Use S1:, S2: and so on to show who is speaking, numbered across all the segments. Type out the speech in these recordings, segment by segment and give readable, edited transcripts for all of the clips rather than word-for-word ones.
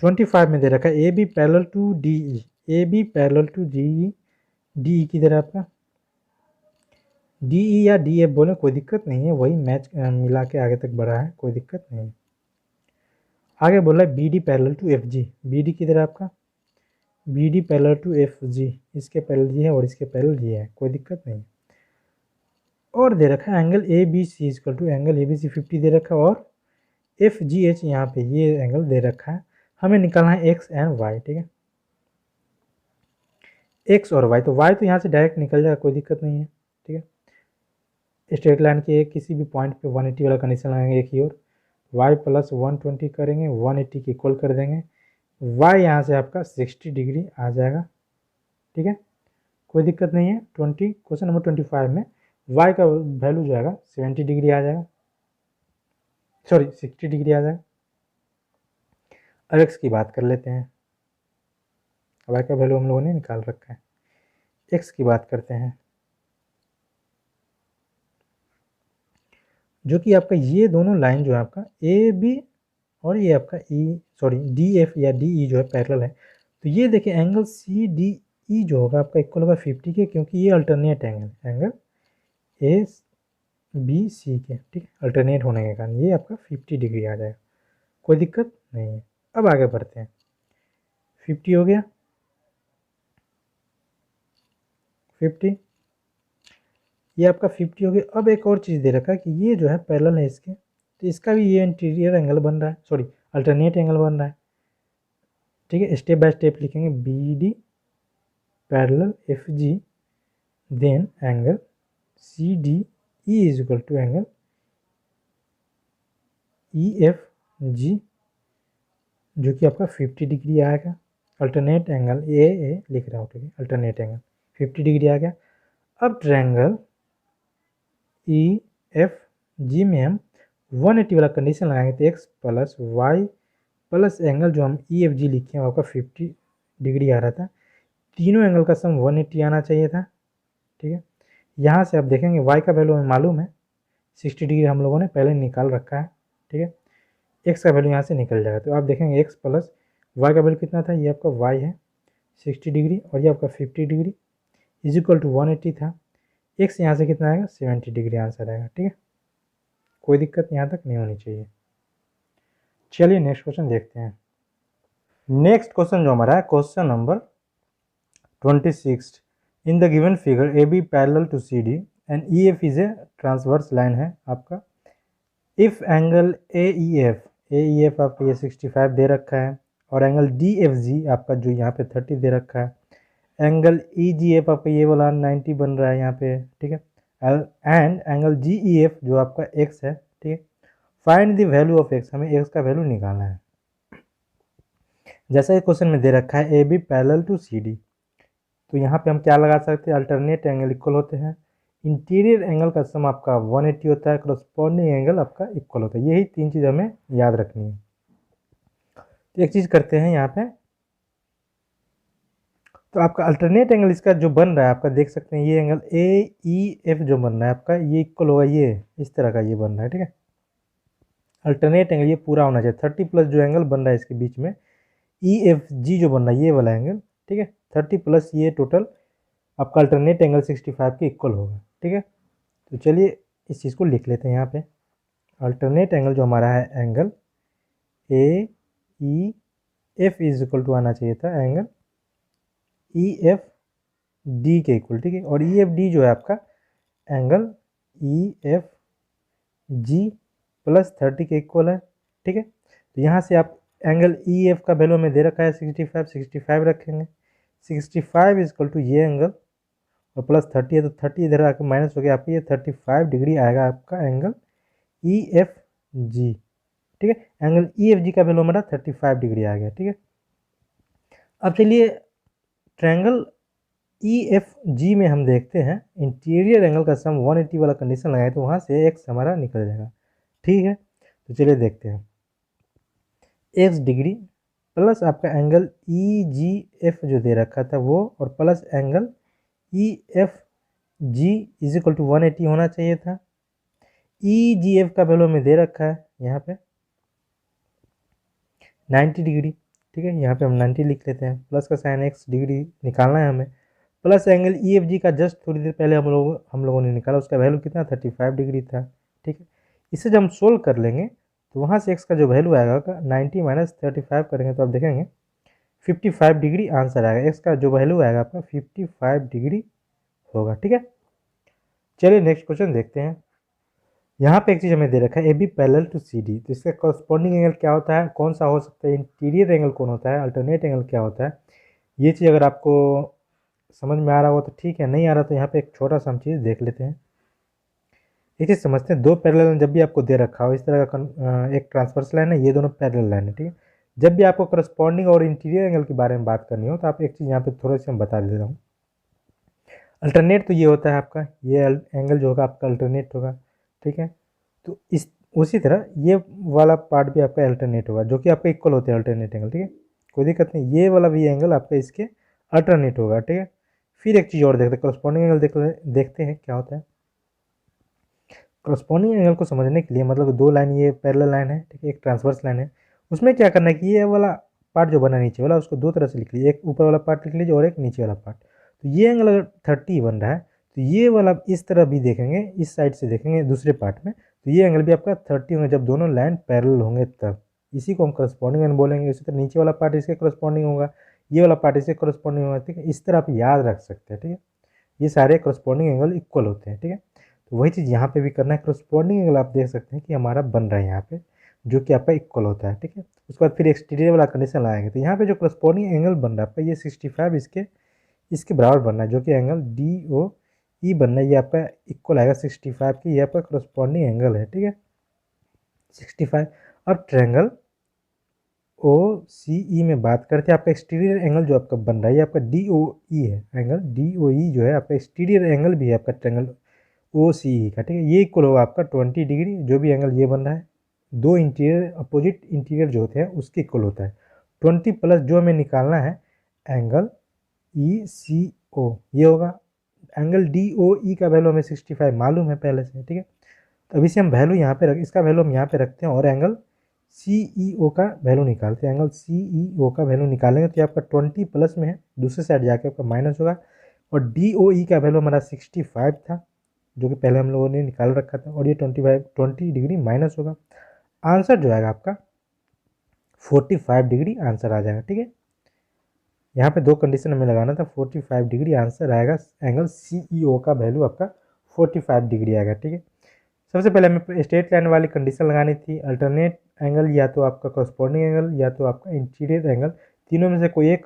S1: 25 में दे रखा है A B parallel to D E, A B parallel to D E, D E किधर है आपका, डी ई या डी एफ बोले कोई दिक्कत नहीं है, वही मैच मिला के आगे तक बढ़ा है, कोई दिक्कत नहीं है। आगे बोला है B D parallel to F G, B D किधर है आपका, B D parallel to F G, इसके पैरेलल जी है और इसके पैरेलल जी है, कोई दिक्कत नहीं। और दे रखा है angle A B C equal to angle A B C 50 दे रखा है और एफ जी एच यहाँ पे ये एंगल दे रखा है, हमें निकालना है एक्स एंड वाई, ठीक है, एक्स और वाई, तो वाई तो यहाँ से डायरेक्ट निकल जाएगा, कोई दिक्कत नहीं है, ठीक है। स्ट्रेट लाइन के किसी भी पॉइंट पे 180 वाला कंडीशन लगाएंगे एक ही ओर, वाई प्लस 120 करेंगे, 180 के इक्वल कर देंगे, वाई यहाँ से आपका 60 डिग्री आ जाएगा, ठीक है, कोई दिक्कत नहीं है। क्वेश्चन नंबर 25 में वाई का वैल्यू जो आएगा 70 डिग्री आ जाएगा, सॉरी 60 डिग्री आ जाएगा। अब एक्स की बात कर लेते हैं, वाई का वैल्यू हम लोगों ने निकाल रखा है, एक्स की बात करते हैं, जो कि आपका ये दोनों लाइन जो है आपका ए बी और ये आपका डी एफ या डी ई जो है पैरेलल है, तो ये देखिए एंगल सी डी ई जो होगा आपका इक्वल होगा 50 के, क्योंकि ये alternate angle A B C के, ठीक है, अल्टरनेट होने के कारण ये आपका 50 डिग्री आ जाएगा, कोई दिक्कत नहीं है। अब आगे बढ़ते हैं, 50 हो गया, 50 ये आपका 50 हो गया। अब एक और चीज़ दे रखा है कि ये जो है पैरेलल है इसके, तो इसका भी ये इंटीरियर एंगल बन रहा है, सॉरी अल्टरनेट एंगल बन रहा है, ठीक है। स्टेप बाय स्टेप लिखेंगे, B D parallel F G, then angle C D E is equal to angle E F G, जो कि आपका 50 डिग्री आएगा, अल्टरनेट एंगल ए लिख रहा हूँ, ठीक है, अल्टरनेट एंगल 50 डिग्री आ गया। अब ट्रायंगल ई एफ जी में हम 180 वाला कंडीशन लगाएंगे, तो X plus Y plus angle जो हम ई एफ जी लिखे हैं आपका 50 डिग्री आ रहा था, तीनों एंगल का सम 180 आना चाहिए था, ठीक है। यहाँ से आप देखेंगे वाई का वैल्यू हमें मालूम है 60 डिग्री हम लोगों ने पहले निकाल रखा है, ठीक है, एक्स का वैल्यू यहाँ से निकल जाएगा, तो आप देखेंगे एक्स प्लस वाई का वैल्यू कितना था, ये आपका वाई है 60 डिग्री और ये आपका 50 डिग्री इज इक्वल टू 180 था, एक्स यहाँ से कितना आएगा 70 डिग्री आंसर आएगा, ठीक है, कोई दिक्कत यहाँ तक नहीं होनी चाहिए। चलिए नेक्स्ट क्वेश्चन देखते हैं। नेक्स्ट क्वेश्चन जो हमारा है question number 26, in the given figure A B parallel to C D and E F is a transverse line है आपका, if angle A E F आपका ये 65 दे रखा है और एंगल डी एफ जी आपका जो यहाँ पे 30 दे रखा है, एंगल ई जी एफ आपका ये वाला 90 बन रहा है यहाँ पे, ठीक है, and angle G E F जो आपका एक्स है, ठीक है, find the value of X, हमें एक्स का वैल्यू निकालना है। जैसा ये क्वेश्चन में दे रखा है A B parallel to C D, तो यहाँ पे हम क्या लगा सकते हैं, अल्टरनेट एंगल इक्वल होते हैं, इंटीरियर एंगल का सम आपका 180 होता है, करस्पॉन्डिंग एंगल आपका इक्वल होता है, यही तीन चीज़ हमें याद रखनी है। तो एक चीज़ करते हैं यहाँ पे, तो आपका अल्टरनेट एंगल इसका जो बन रहा है आपका देख सकते हैं, ये एंगल ए ई एफ जो बन रहा है आपका ये इक्वल होगा, ये इस तरह का ये बन रहा है, ठीक है, अल्टरनेट एंगल ये पूरा होना चाहिए, 30 प्लस जो एंगल बन रहा है इसके बीच में ई एफ जी जो बन रहा है ये वाला एंगल, ठीक है, 30 प्लस ये टोटल आपका अल्टरनेट एंगल 65 के इक्वल होगा, ठीक है। तो चलिए इस चीज़ को लिख लेते हैं यहाँ पे, अल्टरनेट एंगल जो हमारा है angle A E F is equal to आना चाहिए था एंगल ई एफ डी के इक्वल, ठीक है, और ई एफ डी जो है आपका angle E F G plus 30 के इक्वल है, ठीक है। तो यहाँ से आप एंगल ई एफ का वैल्यू में दे रखा है 65 रखेंगे, 65 इज इक्वल टू ये एंगल और प्लस 30 है तो 30 इधर आकर माइनस हो गया, आपका ये 35 डिग्री आएगा आपका एंगल ई एफ जी, ठीक है, एंगल ई एफ जी का वैल्यू हमारा 35 डिग्री आ गया, ठीक है। अब चलिए ट्रायंगल ई एफ जी में हम देखते हैं इंटीरियर एंगल का सम 180 वाला कंडीशन लगाए तो वहाँ से एक्स हमारा निकल जाएगा, ठीक है। तो चलिए देखते हैं, एक्स डिग्री प्लस आपका एंगल ई जी एफ जो दे रखा था वो और plus angle E F G is equal to 180 होना चाहिए था, ई जी एफ का वैल्यू में दे रखा है यहाँ पे 90 डिग्री, ठीक है। यहाँ पे हम 90 लिख लेते हैं, प्लस का साइन x डिग्री निकालना है हमें, प्लस एंगल EFG का जस्ट थोड़ी देर पहले हम लोगों ने निकाला, उसका वैल्यू कितना 35 डिग्री था, ठीक है। इसे जब हम सोल्व कर लेंगे तो वहाँ से x का जो वैल्यू आएगा 90 माइनस 35 करेंगे तो आप देखेंगे 55 डिग्री आंसर आएगा, x का जो वैल्यू आएगा आपका 55 डिग्री होगा, ठीक है। चलिए नेक्स्ट क्वेश्चन देखते हैं। यहाँ पे एक चीज़ हमें दे रखा है AB पैरेलल टू CD, तो इसका कॉरस्पॉन्डिंग एंगल क्या होता है, कौन सा हो सकता है, इंटीरियर एंगल कौन होता है, अल्टरनेट एंगल क्या होता है, ये चीज़ अगर आपको समझ में आ रहा हो तो ठीक है, नहीं आ रहा तो यहाँ पे एक छोटा सा हम चीज़ देख लेते हैं। एक चीज़ समझते हैं, दो पैरेलल जब भी आपको दे रखा हो इस तरह का एक ट्रांसवर्स लाइन है, ये दोनों पैरेलल लाइन है, ठीक है। जब भी आपको करस्पॉन्डिंग और इंटीरियर एंगल के बारे में बात करनी हो तो आप एक चीज़ यहाँ पे थोड़ा सा मैं बता देता हूँ। अल्टरनेट तो ये होता है आपका, ये एंगल जो होगा आपका अल्टरनेट होगा, ठीक है। तो इस उसी तरह ये वाला पार्ट भी आपका अल्टरनेट होगा, जो कि आपका इक्वल होते हैं अल्टरनेट एंगल, ठीक है, कोई दिक्कत नहीं। ये वाला भी एंगल आपका इसके अल्टरनेट होगा, ठीक है। फिर एक चीज़ और देखते हैं, करस्पॉन्डिंग एंगल देखते हैं क्या होता है। करस्पॉन्डिंग एंगल को समझने के लिए मतलब दो लाइन, ये पैरेलल लाइन है, ठीक है, एक ट्रांसवर्स लाइन है, उसमें क्या करना है कि ये वाला पार्ट जो बना नीचे वाला उसको दो तरह से लिख लीजिए, एक ऊपर वाला पार्ट लिख लीजिए और एक नीचे वाला पार्ट। तो ये एंगल अगर 30 बन रहा है तो ये वाला इस तरह भी देखेंगे, इस साइड से देखेंगे दूसरे पार्ट में, तो ये एंगल भी आपका 30 होंगे जब दोनों लाइन पैरेलल होंगे तब, इसी को हम करस्पॉन्डिंग एंगल बोलेंगे। इसी तरह नीचे वाला पार्ट इसके करस्पॉन्डिंग होगा, ये वाला पार्ट इसके करस्पॉन्डिंग होगा, ठीक है। इस तरह आप याद रख सकते हैं, ठीक है, ये सारे करस्पॉन्डिंग एंगल इक्वल होते हैं, ठीक है। तो वही चीज़ यहाँ पे भी करना है, करस्पॉन्डिंग एंगल आप देख सकते हैं कि हमारा बन रहा है यहाँ पे, जो कि आपका इक्वल होता है, ठीक है। उसके बाद फिर एक्सटीरियर वाला कंडीशन लगाएंगे तो यहाँ पे जो करस्पॉन्डिंग एंगल बन रहा है आपका, ये 65 इसके बराबर बनना है, जो कि एंगल DOE बनना है, ये आपका इक्वल आएगा 65 की, ये आपका करस्पॉन्डिंग एंगल है, ठीक है, 65। अब ट्रायंगल OCE में बात करते हैं, आपका एक्सटीरियर एंगल जो आपका बन रहा है ये आपका DOE है, एंगल DOE जो है आपका एक्सटीरियर एंगल भी है आपका ट्रायंगल OCE का, ठीक है। ये इक्वल होगा आपका 20 डिग्री, जो भी एंगल ये बन रहा है, दो इंटीरियर अपोजिट इंटीरियर जो होते हैं उसके इक्वल होता है। 20 प्लस जो हमें निकालना है एंगल ECO, ये होगा। एंगल DOE का वैल्यू हमें 65 मालूम है पहले से, ठीक है। तो अभी से हम वैल्यू यहाँ पे इसका वैल्यू हम यहाँ पे रखते हैं और एंगल CEO का वैल्यू निकालते हैं। एंगल CEO का वैल्यू निकालेंगे तो ये आपका 20 प्लस में है, दूसरे साइड जाके आपका माइनस होगा, और DOE का वैल्यू हमारा 65 था जो कि पहले हम लोगों ने निकाल रखा था, और ये 20 डिग्री माइनस होगा। आंसर जो आएगा आपका 45 डिग्री आंसर आ जाएगा, ठीक है। यहाँ पे दो कंडीशन हमें लगाना था, 45 डिग्री आंसर आएगा, एंगल CEO का वैल्यू आपका 45 डिग्री आएगा, ठीक है। सबसे पहले हमें स्ट्रेट लाइन वाली कंडीशन लगानी थी, अल्टरनेट एंगल या तो आपका करस्पॉन्डिंग एंगल या तो आपका इंटीरियर एंगल, तीनों में से कोई एक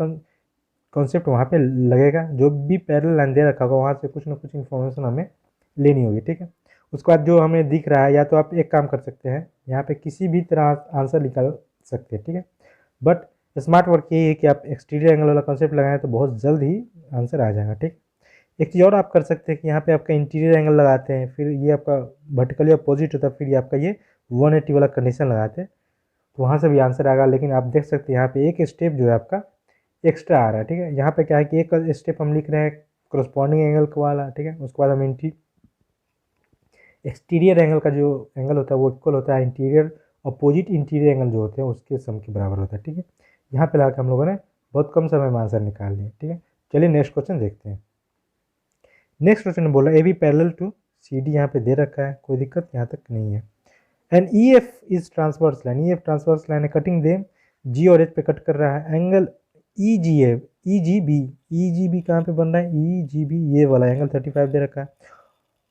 S1: कॉन्सेप्ट वहाँ पे लगेगा। जो भी पैरेलल लाइन दे रखा होगा वहाँ से कुछ ना कुछ इन्फॉर्मेशन हमें लेनी होगी, ठीक है। उसके बाद जो हमें दिख रहा है, या तो आप एक काम कर सकते हैं, यहाँ पे किसी भी तरह आंसर निकाल सकते हैं, ठीक है, बट स्मार्ट वर्क यही है कि आप एक्सटीरियर एंगल वाला कॉन्सेप्ट लगाएं तो बहुत जल्द ही आंसर आ जाएगा, ठीक। एक चीज़ और आप कर सकते हैं कि यहाँ पे आपका इंटीरियर एंगल लगाते हैं, फिर ये आपका वर्टिकली अपोजिट होता है, फिर ये आपका ये 180 वाला कंडीशन लगाते हैं तो वहाँ से भी आंसर आएगा। लेकिन आप देख सकते हैं यहाँ पे एक स्टेप जो है आपका एक्स्ट्रा आ रहा है, ठीक है। यहाँ पे क्या है कि एक स्टेप हम लिख रहे हैं करस्पॉन्डिंग एंगल वाला, ठीक है, उसके बाद हम एक्सटीरियर एंगल का जो एंगल होता है वो इक्वल होता है इंटीरियर अपोजिट इंटीरियर एंगल जो होते हैं उसके सम के बराबर होता है, ठीक है। यहाँ पे लाकर हम लोगों ने बहुत कम समय में आंसर निकाल लिया, ठीक है। चलिए नेक्स्ट क्वेश्चन देखते हैं। नेक्स्ट क्वेश्चन में बोला AB पैरेलल टू CD, यहाँ पे दे रखा है, कोई दिक्कत यहाँ तक नहीं है। And EF is transverse line, EF transverse line है, कटिंग देम G और H पे कट कर रहा है। एंगल EGB कहाँ पे बन रहा है, EGB ये वाला एंगल 35 दे रखा है,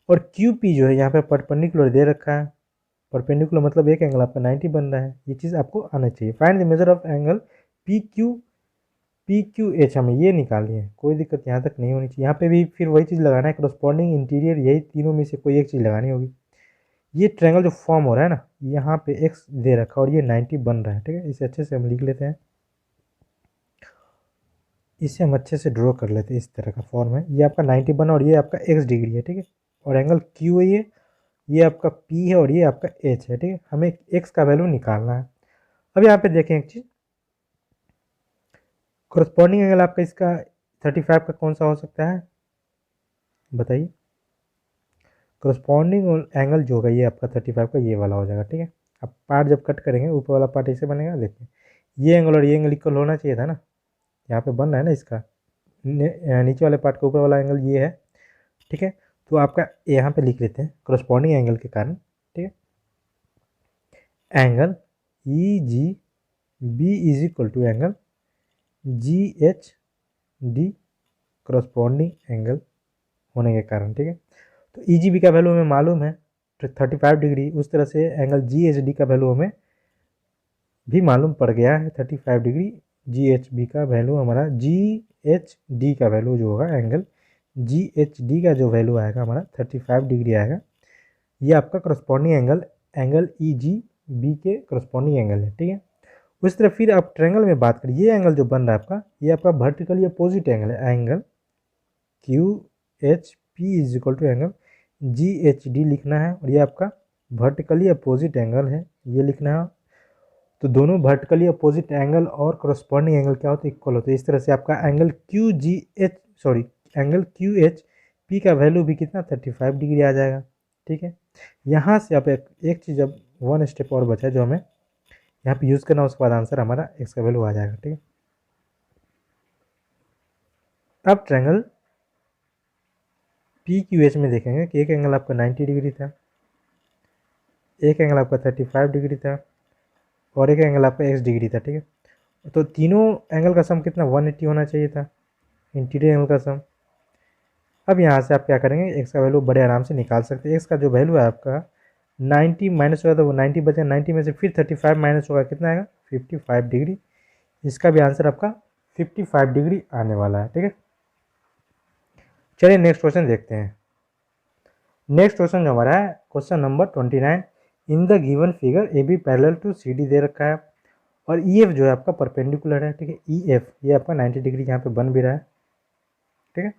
S1: और QP जो है यहाँ पे परपेंडिकुलर दे रखा है, परपेंडिकुलर मतलब एक एंगल आपका 90 बन रहा है, ये चीज़ आपको आना चाहिए। Find the measure of angle PQH, हमें ये निकालनी है, कोई दिक्कत यहाँ तक नहीं होनी चाहिए। यहाँ पे भी फिर वही चीज़ लगाना है, करस्पॉन्डिंग इंटीरियर, यही तीनों में से कोई एक चीज़ लगानी होगी। ये ट्रायंगल जो फॉर्म हो रहा है ना, यहाँ पे x दे रखा और ये 90 बन रहा है, ठीक है। इसे अच्छे से हम लिख लेते हैं, इसे हम अच्छे से ड्रॉ कर लेते हैं, इस तरह का फॉर्म है। ये आपका 90 बना और ये आपका x डिग्री है, ठीक है, और एंगल Q है, ये आपका P है और ये आपका H है, ठीक है। हमें x का वैल्यू निकालना है। अब यहाँ पे देखें एक चीज़, करस्पॉन्डिंग एंगल आपका इसका 35 का कौन सा हो सकता है बताइए। करस्पॉन्डिंग एंगल जो होगा ये आपका 35 का ये वाला हो जाएगा, ठीक है। अब पार्ट जब कट करेंगे ऊपर वाला पार्ट ऐसे बनेगा, देखिए ये एंगल और ये एंगल इक्वल होना चाहिए था ना, यहाँ पे बन रहा है ना इसका नीचे वाले पार्ट के ऊपर वाला एंगल ये है, ठीक है। तो आपका यहाँ पे लिख लेते हैं करस्पॉन्डिंग एंगल के कारण, ठीक है। Angle E G B is equal to angle G H D corresponding angle होने के कारण, ठीक है। तो ई जी बी का वैल्यू हमें मालूम है 35 डिग्री, उस तरह से एंगल जी एच डी का वैल्यू हमें भी मालूम पड़ गया है 35 डिग्री। जी एच बी का वैल्यू हमारा जी एच डी का वैल्यू जो होगा एंगल जी एच डी का जो वैल्यू आएगा हमारा 35 डिग्री आएगा। ये आपका corresponding angle angle E G B के करस्पॉन्डिंग एंगल है, ठीक है। उस तरह फिर आप ट्रायंगल में बात करिए, ये एंगल जो बन रहा है आपका, ये आपका वर्टिकली अपोजिट एंगल है। Angle Q H P is equal to angle G H D लिखना है, और ये आपका वर्टिकली अपोजिट एंगल है, ये लिखना है। तो दोनों वर्टिकली अपोजिट एंगल और करस्पॉन्डिंग एंगल क्या होते हैं, इक्वल होते हैं। इस तरह से आपका एंगल क्यू जी H angle Q H P का वैल्यू भी कितना 35 डिग्री आ जाएगा, ठीक है। यहाँ से आप एक चीज़ अब वन स्टेप और बचा है जो हमें यहाँ पे यूज़ करना, उसके बाद आंसर हमारा एक्स का वैल्यू आ जाएगा, ठीक है। अब ट्रायंगल पी क्यू एच में देखेंगे कि एक एंगल आपका 90 डिग्री था, एक एंगल आपका 35 डिग्री था, और एक एंगल आपका एक्स डिग्री था, ठीक है। तो तीनों एंगल का सम कितना 180 होना चाहिए था, इंटीरियर एंगल का सम। अब यहाँ से आप क्या करेंगे, एक्स का वैल्यू बड़े आराम से निकाल सकते हैं। एक्स का जो वैल्यू है आपका 90 माइनस होगा तो वो 90 बचेगा, 90 में से फिर 35 माइनस होगा, कितना आएगा 55 डिग्री। इसका भी आंसर आपका 55 डिग्री आने वाला है, ठीक है। चलिए नेक्स्ट क्वेश्चन देखते हैं। नेक्स्ट क्वेश्चन जो हमारा है question number 29। In the given figure A B parallel to C D दे रखा है, और ई एफ जो है आपका परपेंडिकुलर है, ठीक है। ई एफ ये आपका 90 डिग्री यहाँ पे बन भी रहा है, ठीक है।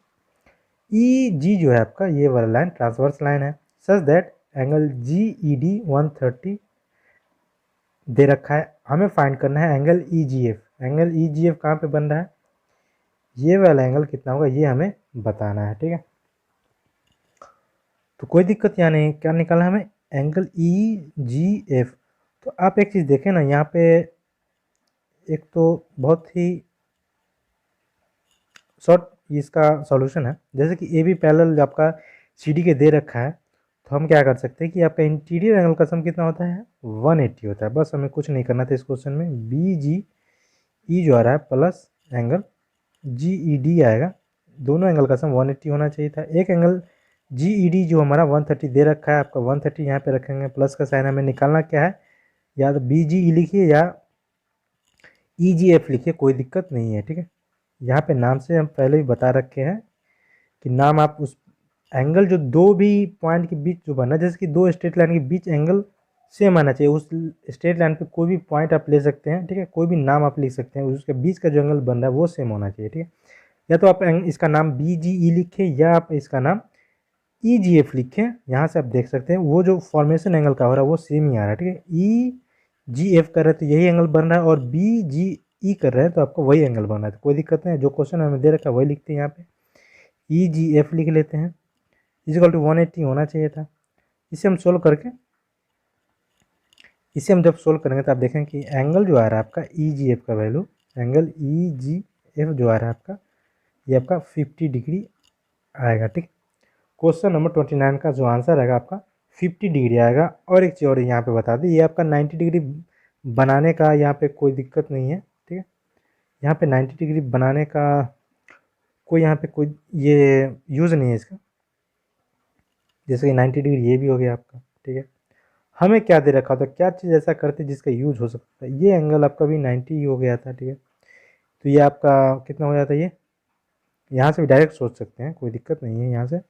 S1: ई जी जो है आपका ये वाला लाइन ट्रांसवर्स लाइन है, such that angle G E D 130 दे रखा है। हमें फाइंड करना है angle E G F. Angle E G F कहाँ पे बन रहा है, ये वाला एंगल कितना होगा ये हमें बताना है, ठीक है। तो कोई दिक्कत यहाँ नहीं, क्या निकालना है हमें, एंगल ई जी एफ। तो आप एक चीज़ देखें ना, यहाँ पे एक तो बहुत ही शॉर्ट इसका सॉल्यूशन है। जैसे कि ए बी पैरेलल आपका सी डी के दे रखा है, तो हम क्या कर सकते हैं कि आपका इंटीरियर एंगल का सम कितना होता है 180 होता है। बस हमें कुछ नहीं करना था इस क्वेश्चन में। बी जी ई जो आ रहा है plus angle G E D आएगा, दोनों एंगल का सम 180 होना चाहिए था। एक एंगल जी ई डी जो हमारा 130 दे रखा है, आपका 130 यहाँ पे रखेंगे, प्लस का साइन हमें निकालना क्या है, या तो बी जी ई लिखिए या ई जी एफ लिखिए, कोई दिक्कत नहीं है, ठीक है। यहाँ पे नाम से हम पहले ही बता रखे हैं कि नाम आप उस एंगल जो दो भी पॉइंट के बीच जो बना, जैसे कि दो स्ट्रेट लाइन के बीच एंगल सेम आना चाहिए, उस स्ट्रेट लाइन पे कोई भी पॉइंट आप ले सकते हैं, ठीक है। कोई भी नाम आप लिख सकते हैं, उसके बीच का जो एंगल बन रहा है वो सेम होना चाहिए, ठीक है। या तो आप इसका नाम बी जी ई लिखें, या आप इसका नाम ई जी एफ लिखें। यहाँ से आप देख सकते हैं वो जो फॉर्मेशन एंगल का हो रहा है वो सेम ही आ रहा है, ठीक है। ई जी एफ कर रहे हैं तो यही एंगल बन रहा है, और बी जी ई कर रहे हैं तो आपको वही एंगल बन रहा है, तो कोई दिक्कत नहीं है। जो क्वेश्चन हमें दे रखा है वही लिखते हैं, यहाँ पे ई जी एफ लिख लेते हैं, इजिकल टू 180 होना चाहिए था। इसे हम सोल्व करके, इसे हम जब सोल्व करेंगे तो आप देखें कि एंगल जो आ रहा है आपका ई जी एफ का value, angle E G F जो आ रहा है आपका, ये आपका 50 डिग्री आएगा, ठीक। क्वेश्चन नंबर 29 का जो आंसर आएगा आपका 50 डिग्री आएगा। और एक चीज़ और यहाँ पे बता दें, ये आपका 90 डिग्री बनाने का यहाँ पे कोई दिक्कत नहीं है, ठीक है। यहाँ पे 90 डिग्री बनाने का कोई यहाँ पे कोई ये यूज़ नहीं है इसका। जैसे कि 90 डिग्री ये भी हो गया आपका, ठीक है। हमें क्या दे रखा था, क्या चीज़ ऐसा करते जिसका यूज हो सकता है। ये एंगल आपका भी 90 ही हो गया था, ठीक है। तो ये आपका कितना हो जाता है, ये यहाँ से भी डायरेक्ट सोच सकते हैं, कोई दिक्कत नहीं है। यहाँ से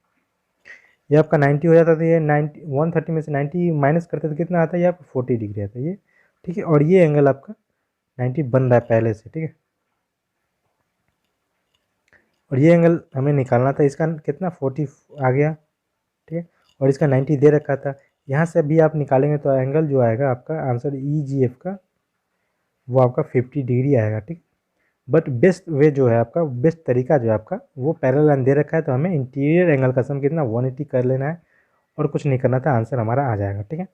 S1: ये आपका 90 हो जाता था, ये 90 130 में से 90 माइनस करते तो कितना आता है, ये आपका 40 डिग्री आता है ये, ठीक है। और ये एंगल आपका 90 बन रहा है पहले से, ठीक है। और ये एंगल हमें निकालना था, इसका कितना 40 आ गया, ठीक है। और इसका 90 दे रखा था। यहाँ से भी आप निकालेंगे तो एंगल जो आएगा आपका आंसर ई जी एफ का, वो आपका 50 डिग्री आएगा, ठीक। बट बेस्ट वे जो है आपका, बेस्ट तरीका जो है आपका, वो पैरेलल लाइन दे रखा है तो हमें इंटीरियर एंगल का सम कितना 180 कर लेना है, और कुछ नहीं करना था, आंसर हमारा आ जाएगा, ठीक है।